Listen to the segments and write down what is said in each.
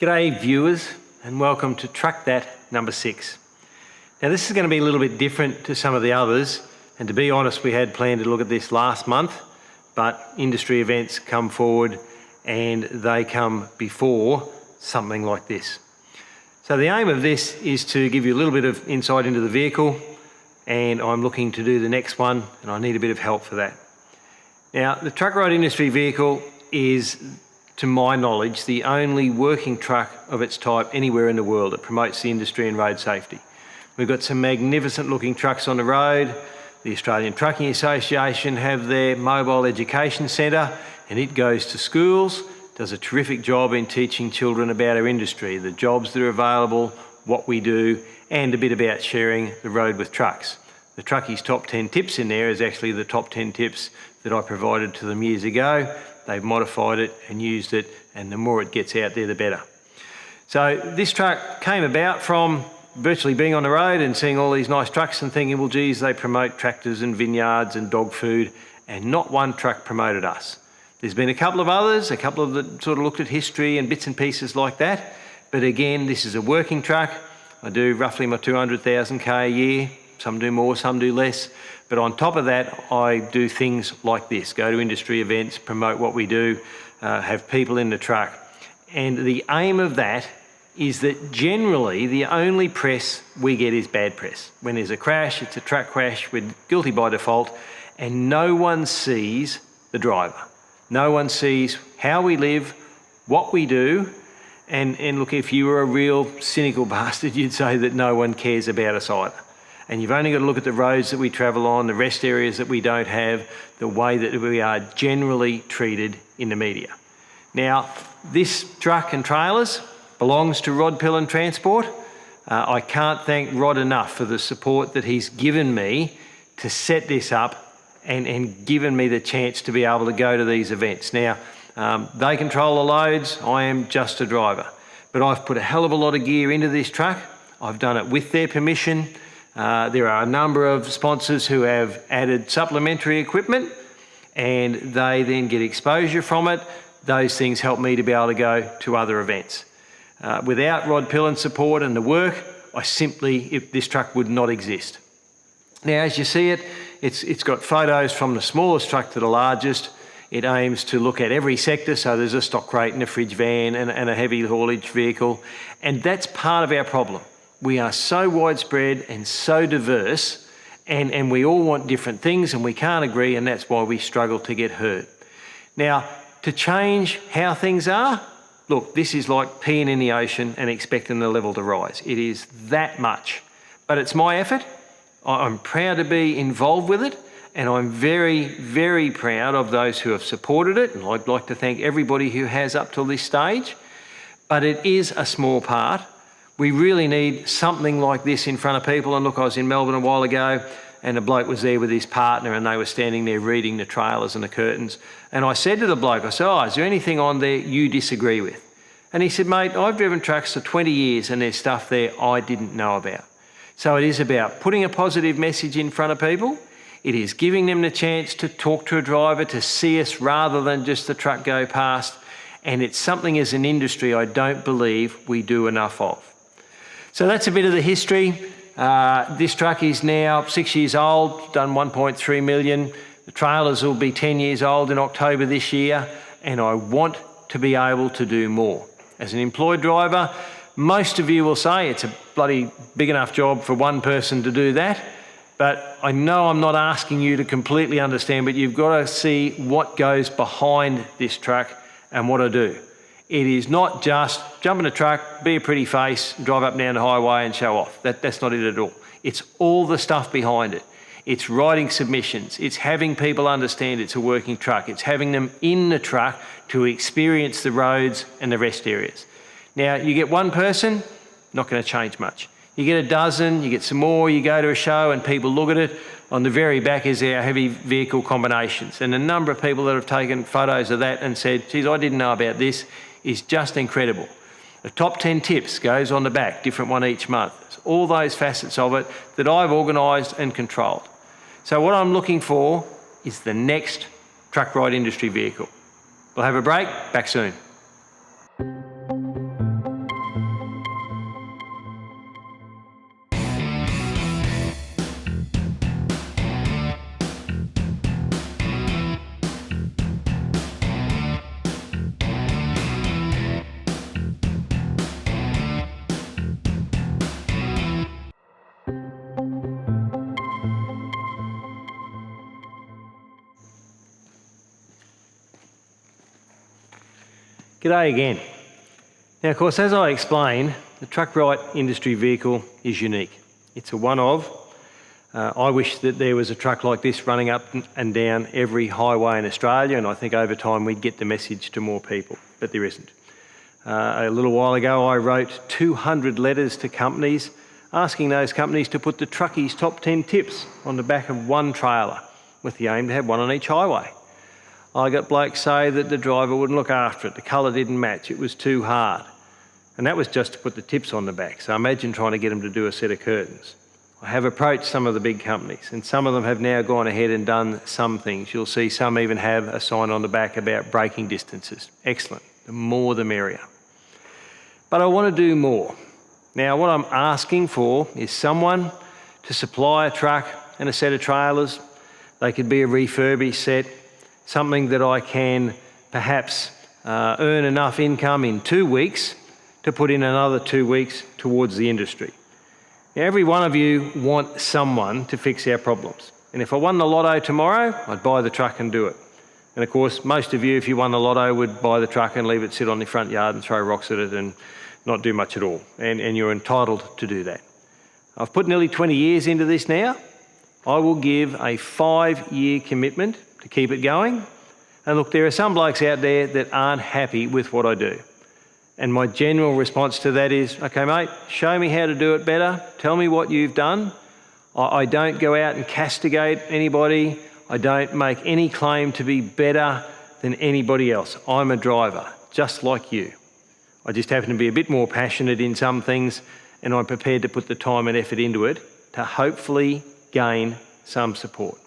G'day viewers, and welcome to Truck That number 6. Now this is going to be a little bit different to some of the others, and to be honest we had planned to look at this last month, but industry events come forward and they come before something like this. So the aim of this is to give you a little bit of insight into the vehicle, and I'm looking to do the next one and I need a bit of help for that. Now the truck ride industry vehicle is, to my knowledge, the only working truck of its type anywhere in the world that promotes the industry and road safety. We've got some magnificent looking trucks on the road. The Australian Trucking Association have their mobile education centre, and it goes to schools, does a terrific job in teaching children about our industry, the jobs that are available, what we do, and a bit about sharing the road with trucks. The Truckies Top 10 Tips in there is actually the top 10 tips that I provided to them years ago. They've modified it and used it, and the more it gets out there, the better. So this truck came about from virtually being on the road and seeing all these nice trucks and thinking, well, geez, they promote tractors and vineyards and dog food, and not one truck promoted us. There's been a couple of others, a couple of that sort of looked at history and bits and pieces like that. But again, this is a working truck. I do roughly my 200,000 K a year. Some do more, some do less. But on top of that, I do things like this, go to industry events, promote what we do, have people in the truck. And the aim of that is that generally the only press we get is bad press. When there's a crash, it's a truck crash, we're guilty by default, and no one sees the driver. No one sees how we live, what we do, and look, if you were a real cynical bastard, you'd say that no one cares about us either. And you've only got to look at the roads that we travel on, the rest areas that we don't have, the way that we are generally treated in the media. Now, this truck and trailers belongs to Rod Pillen Transport. I can't thank Rod enough for the support that he's given me to set this up and given me the chance to be able to go to these events. Now, they control the loads, I am just a driver. But I've put a hell of a lot of gear into this truck. I've done it with their permission. There are a number of sponsors who have added supplementary equipment, and they then get exposure from it. Those things help me to be able to go to other events. Without Rod Pillen's support and the work, this truck would not exist. Now, as you see it, it's got photos from the smallest truck to the largest. It aims to look at every sector, so there's a stock crate and a fridge van and a heavy haulage vehicle, and that's part of our problem. We are so widespread and so diverse, and we all want different things and we can't agree, and that's why we struggle to get heard. Now, to change how things are, look, this is like peeing in the ocean and expecting the level to rise. It is that much, but it's my effort. I'm proud to be involved with it, and I'm very, very proud of those who have supported it, and I'd like to thank everybody who has up till this stage, but it is a small part. We really need something like this in front of people. And look, I was in Melbourne a while ago and a bloke was there with his partner and they were standing there reading the trailers and the curtains. And I said to the bloke, I said, is there anything on there you disagree with? And he said, mate, I've driven trucks for 20 years and there's stuff there I didn't know about. So it is about putting a positive message in front of people. It is giving them the chance to talk to a driver, to see us rather than just the truck go past. And it's something as an industry I don't believe we do enough of. So that's a bit of the history. This truck is now 6 years old, done 1.3 million. The trailers will be 10 years old in October this year, and I want to be able to do more. As an employed driver, most of you will say it's a bloody big enough job for one person to do that, but I know I'm not asking you to completely understand, but you've got to see what goes behind this truck and what I do. It is not just jump in a truck, be a pretty face, drive up and down the highway and show off. That's not it at all. It's all the stuff behind it. It's writing submissions. It's having people understand it's a working truck. It's having them in the truck to experience the roads and the rest areas. Now, you get one person, not going to change much. You get a dozen, you get some more, you go to a show and people look at it. On the very back is our heavy vehicle combinations. And the number of people that have taken photos of that and said, geez, I didn't know about this, is just incredible. The top 10 tips goes on the back, different one each month. It's all those facets of it that I've organised and controlled. So what I'm looking for is the next truck ride industry vehicle. We'll have a break, back soon. G'day again. Now, of course, as I explained, the truck-right industry vehicle is unique. It's a one-of. I wish that there was a truck like this running up and down every highway in Australia, and I think over time we'd get the message to more people, but there isn't. A little while ago, I wrote 200 letters to companies asking those companies to put the truckies' top 10 tips on the back of one trailer with the aim to have one on each highway. I got blokes say that the driver wouldn't look after it, the colour didn't match, it was too hard. And that was just to put the tips on the back, so imagine trying to get them to do a set of curtains. I have approached some of the big companies, and some of them have now gone ahead and done some things. You'll see some even have a sign on the back about braking distances. Excellent, the more the merrier. But I want to do more. Now, what I'm asking for is someone to supply a truck and a set of trailers. They could be a refurbished set, something that I can perhaps earn enough income in 2 weeks to put in another 2 weeks towards the industry. Now, every one of you want someone to fix our problems. And if I won the lotto tomorrow, I'd buy the truck and do it. And of course, most of you, if you won the lotto, would buy the truck and leave it sit on the front yard and throw rocks at it and not do much at all. And you're entitled to do that. I've put nearly 20 years into this now. I will give a 5-year commitment to keep it going. And look, there are some blokes out there that aren't happy with what I do. And my general response to that is, okay, mate, show me how to do it better. Tell me what you've done. I don't go out and castigate anybody. I don't make any claim to be better than anybody else. I'm a driver, just like you. I just happen to be a bit more passionate in some things, and I'm prepared to put the time and effort into it to hopefully gain some support.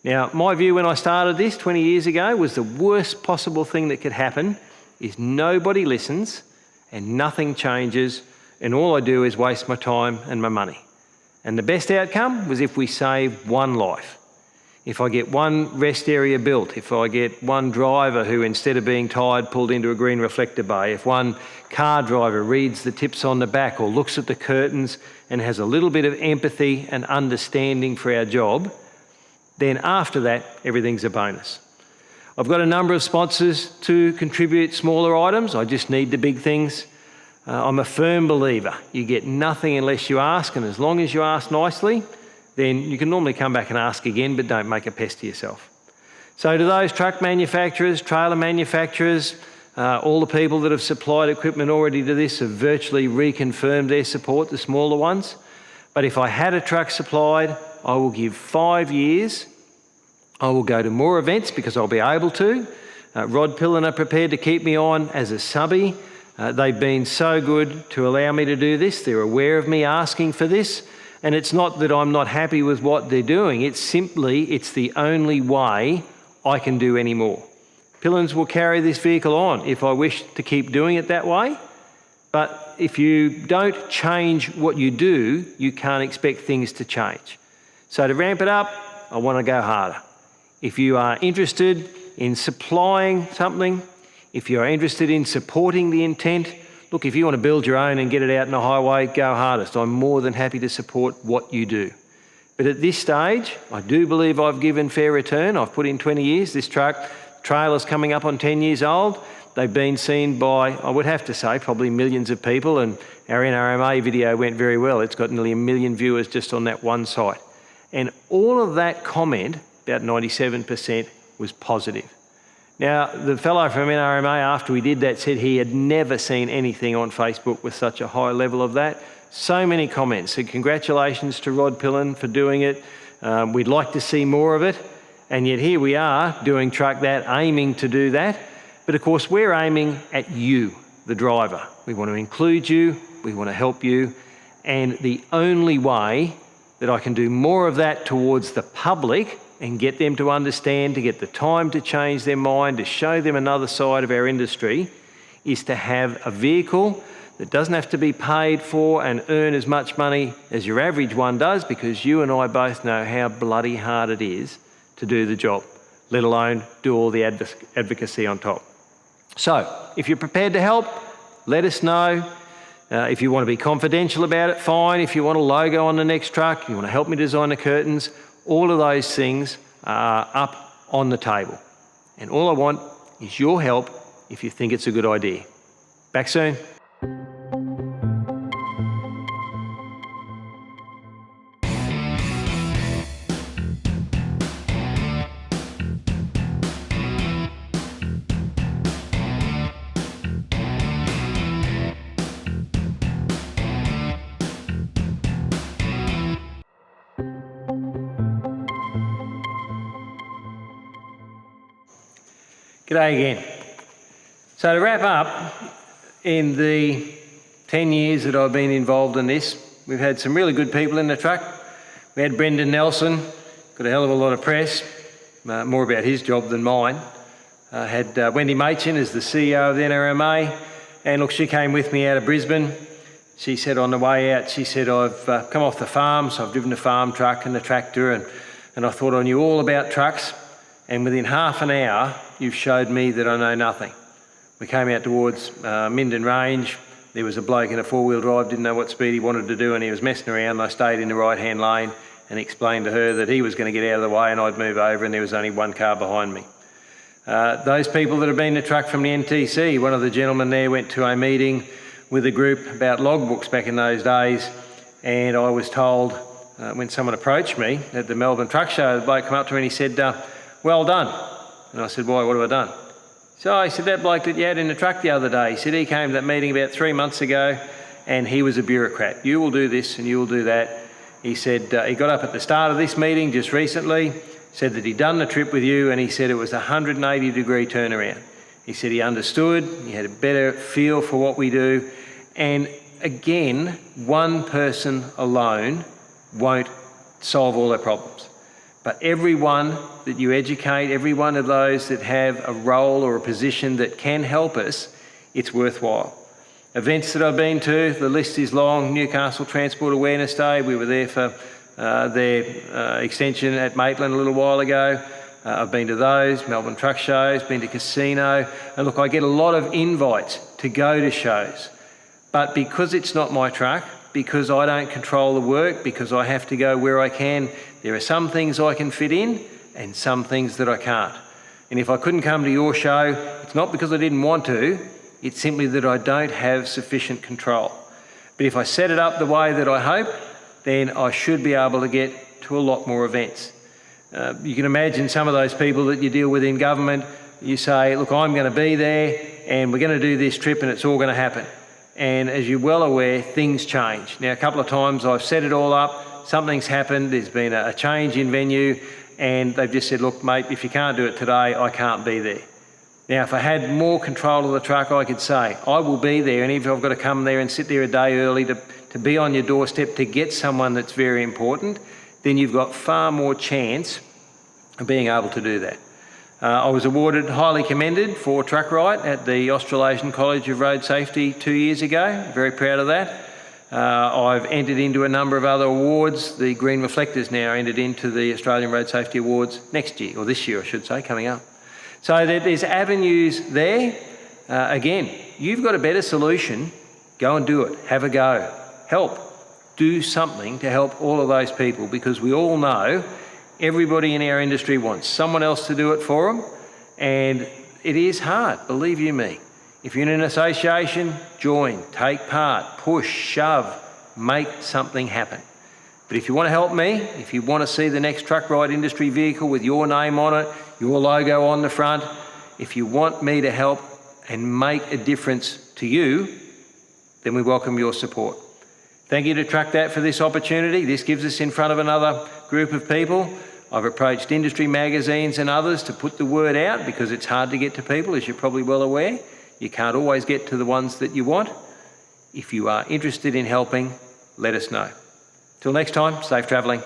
Now, my view when I started this 20 years ago was the worst possible thing that could happen is nobody listens and nothing changes, and all I do is waste my time and my money. And the best outcome was if we save one life. If I get one rest area built, if I get one driver who, instead of being tired, pulled into a green reflector bay, if one car driver reads the tips on the back or looks at the curtains and has a little bit of empathy and understanding for our job, then after that, everything's a bonus. I've got a number of sponsors to contribute smaller items. I just need the big things. I'm a firm believer. You get nothing unless you ask, and as long as you ask nicely, then you can normally come back and ask again, but don't make a pest of yourself. So to those truck manufacturers, trailer manufacturers, all the people that have supplied equipment already to this have virtually reconfirmed their support, the smaller ones. But if I had a truck supplied, I will give 5 years. I will go to more events because I'll be able to. Rod Pillen are prepared to keep me on as a subby. They've been so good to allow me to do this. They're aware of me asking for this. And it's not that I'm not happy with what they're doing. It's simply, it's the only way I can do any more. Pillins will carry this vehicle on if I wish to keep doing it that way. But if you don't change what you do, you can't expect things to change. So to ramp it up, I want to go harder. If you are interested in supplying something, if you're interested in supporting the intent, look, if you want to build your own and get it out in the highway, go hardest. I'm more than happy to support what you do. But at this stage, I do believe I've given fair return. I've put in 20 years. This trailer's coming up on 10 years old. They've been seen by, I would have to say, probably millions of people, and our NRMA video went very well. It's got nearly 1 million viewers just on that one site. And all of that comment, about 97%, was positive. Now, the fellow from NRMA, after we did that, said he had never seen anything on Facebook with such a high level of that. So many comments. So congratulations to Rod Pillen for doing it. We'd like to see more of it. And yet here we are doing Truck That, aiming to do that. But of course, we're aiming at you, the driver. We want to include you. We want to help you. And the only way that I can do more of that towards the public and get them to understand, to get the time to change their mind, to show them another side of our industry, is to have a vehicle that doesn't have to be paid for and earn as much money as your average one does, because you and I both know how bloody hard it is to do the job, let alone do all the advocacy on top. So, if you're prepared to help, let us know. If you want to be confidential about it, fine. If you want a logo on the next truck, you want to help me design the curtains, all of those things are up on the table. And all I want is your help if you think it's a good idea. Back soon. G'day again. So to wrap up, in the 10 years that I've been involved in this, we've had some really good people in the truck. We had Brendan Nelson, got a hell of a lot of press, more about his job than mine. Had Wendy Machin as the CEO of the NRMA, and look, she came with me out of Brisbane. She said on the way out, she said, I've come off the farm, so I've driven the farm truck and the tractor, and I thought I knew all about trucks, and within half an hour, you've showed me that I know nothing. We came out towards Minden Range. There was a bloke in a four-wheel drive, didn't know what speed he wanted to do, and he was messing around. I stayed in the right-hand lane and explained to her that he was going to get out of the way and I'd move over, and there was only one car behind me. Those people that have been in the truck from the NTC, one of the gentlemen there went to a meeting with a group about logbooks back in those days, and I was told when someone approached me at the Melbourne Truck Show, the bloke came up to me and he said, well done. And I said, why, what have I done? So he said, that bloke that you had in the truck the other day, he said he came to that meeting about 3 months ago and he was a bureaucrat. You will do this and you will do that. He said he got up at the start of this meeting just recently, said that he'd done the trip with you, and he said it was a 180-degree turnaround. He said he understood, he had a better feel for what we do, and again, one person alone won't solve all our problems. But everyone that you educate, every one of those that have a role or a position that can help us, it's worthwhile. Events that I've been to, the list is long. Newcastle Transport Awareness Day, we were there for their extension at Maitland a little while ago. I've been to those, Melbourne Truck Shows, been to Casino, and look, I get a lot of invites to go to shows. But because it's not my truck, because I don't control the work, because I have to go where I can, there are some things I can fit in and some things that I can't. And if I couldn't come to your show, it's not because I didn't want to, it's simply that I don't have sufficient control. But if I set it up the way that I hope, then I should be able to get to a lot more events. You can imagine some of those people that you deal with in government, you say, look, I'm going to be there and we're going to do this trip and it's all going to happen. And as you're well aware, things change. Now, a couple of times I've set it all up, something's happened, there's been a change in venue, and they've just said, look, mate, if you can't do it today, I can't be there. Now, if I had more control of the truck, I could say, I will be there, and if I've got to come there and sit there a day early to be on your doorstep to get someone that's very important, then you've got far more chance of being able to do that. I was awarded highly commended for Truck Right at the Australasian College of Road Safety 2 years ago. Very proud of that. I've entered into a number of other awards. The Green Reflectors now entered into the Australian Road Safety Awards next year, or this year I should say, coming up. So there's avenues there. Again, you've got a better solution, go and do it, have a go, help. Do something to help all of those people, because we all know everybody in our industry wants someone else to do it for them, and it is hard, believe you me. If you're in an association, join, take part, push, shove, make something happen. But if you want to help me, if you want to see the next Truck Right industry vehicle with your name on it, your logo on the front, if you want me to help and make a difference to you, then we welcome your support. Thank you to Truck That for this opportunity. This gives us in front of another group of people. I've approached industry magazines and others to put the word out, because it's hard to get to people, as you're probably well aware. You can't always get to the ones that you want. If you are interested in helping, let us know. Till next time, safe travelling.